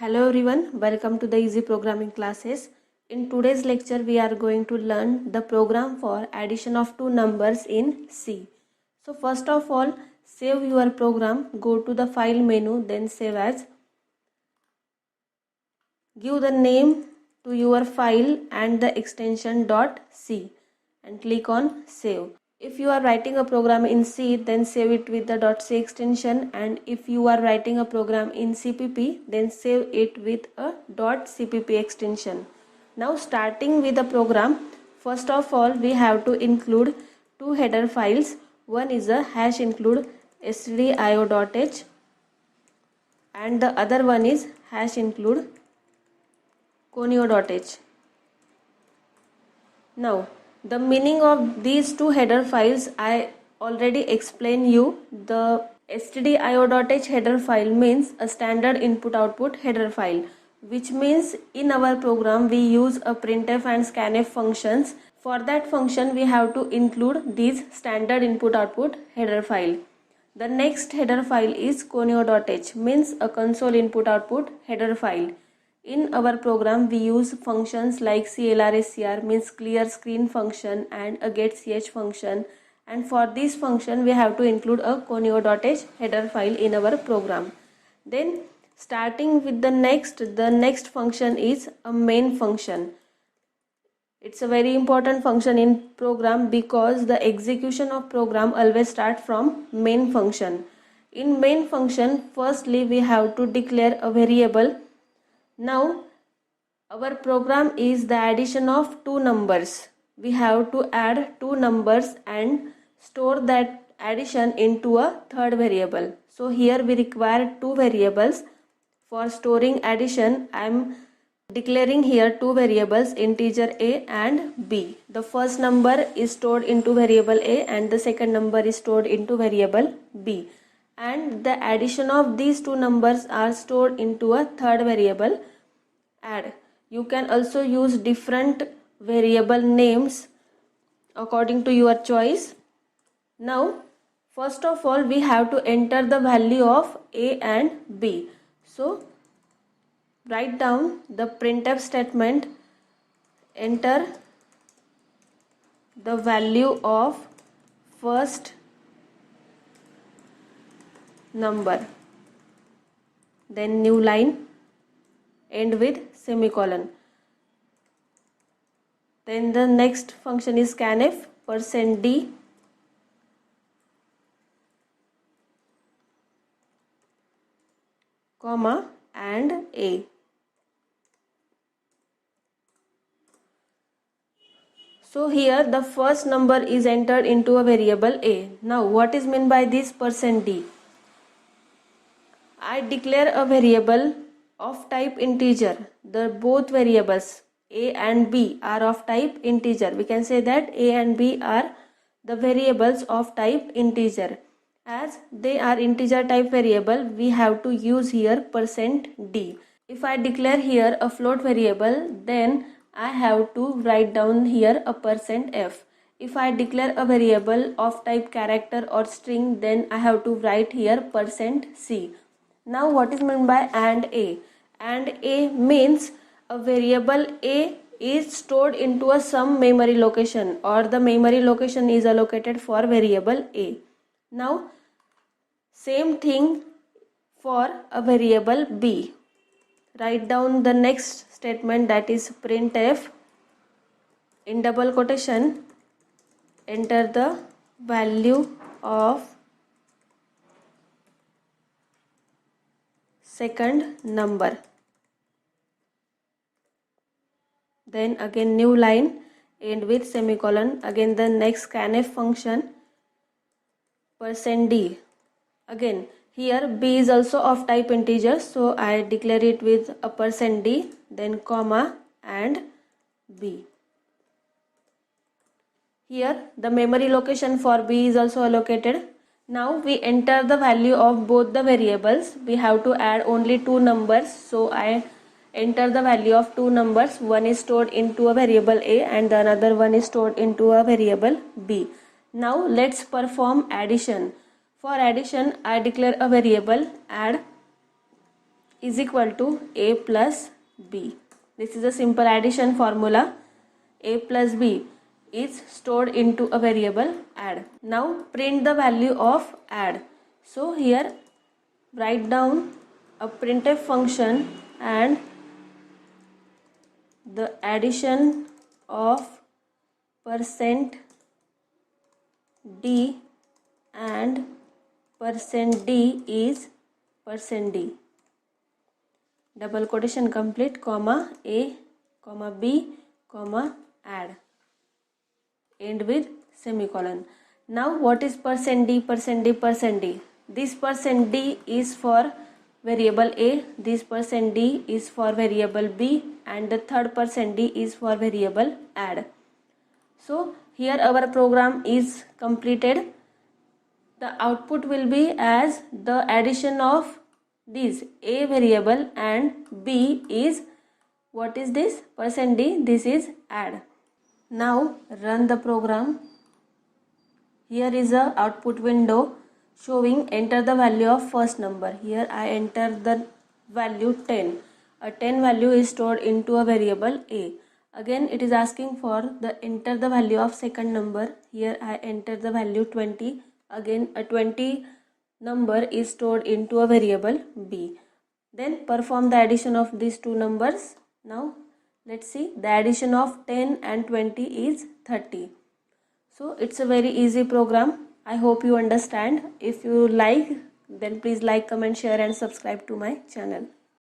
Hello everyone, welcome to the Easy Programming classes. In today's lecture, we are going to learn the program for addition of two numbers in C. So first of all, save your program, go to the file menu, then save as. Give the name to your file and the extension .c and click on save. If you are writing a program in C, then save it with the .c extension, and if you are writing a program in CPP, then save it with a .cpp extension. Now starting with the program, first of all we have to include two header files. One is a hash include stdio.h and the other one is hash include conio.h. Now the meaning of these two header files I already explained you. The stdio.h header file means a standard input output header file, which means in our program we use a printf and scanf functions. For that function we have to include these standard input output header file. The next header file is conio.h, means a console input output header file. In our program we use functions like clrscr, means clear screen function, and a getch function, and for this function we have to include a conio.h header file in our program. Then starting with the next function is a main function. It's a very important function in program because the execution of program always start from main function. In main function, firstly we have to declare a variable. Now our program is the addition of two numbers. We have to add two numbers and store that addition into a third variable. So here we require two variables. For storing addition, I am declaring here two variables, integer a and b. The first number is stored into variable a and the second number is stored into variable b. And the addition of these two numbers are stored into a third variable, add. You can also use different variable names according to your choice. Now first of all we have to enter the value of a and b. So write down the printf statement, enter the value of first number, then new line, end with semicolon. Then the next function is scanf, %d, comma, and a. So here the first number is entered into a variable a. Now what is meant by this %d? I declare a variable of type integer. The both variables a and b are of type integer. We can say that a and b are the variables of type integer. As they are integer type variable, we have to use here %d. If I declare here a float variable, then I have to write down here a %f. If I declare a variable of type character or string, then I have to write here %c. Now what is meant by and a? And a means a variable a is stored into a some memory location, or the memory location is allocated for variable a. Now same thing for a variable b. Write down the next statement, that is printf, in double quotation, enter the value of second number. Then again new line, end with semicolon. Again the next scanf function, %d. Again here b is also of type integer, so I declare it with a %d, then comma and b. Here the memory location for b is also allocated. Now we enter the value of both the variables. We have to add only two numbers, so I enter the value of two numbers. One is stored into a variable a and the another one is stored into a variable b. Now let's perform addition. For addition, I declare a variable add is equal to a plus b. This is a simple addition formula. A plus b is stored into a variable add. Now print the value of add. So here write down a printf function and the addition of %d and %d is %d. Double quotation complete, comma a, comma b, comma add. End with semicolon. Now what is %d, %d, %d? This %d is for variable a, this %d is for variable b, and the third %d is for variable add. So here our program is completed. The output will be as the addition of this a variable and b is, what is this? %d, this is add. Now run the program. Here is a output window showing enter the value of first number. Here I enter the value 10. A 10 value is stored into a variable a. Again it is asking for the enter the value of second number. Here I enter the value 20. Again a 20 number is stored into a variable b. Then perform the addition of these two numbers. Now let's see, the addition of 10 and 20 is 30. So it's a very easy program. I hope you understand. If you like, then please like, comment, share and subscribe to my channel.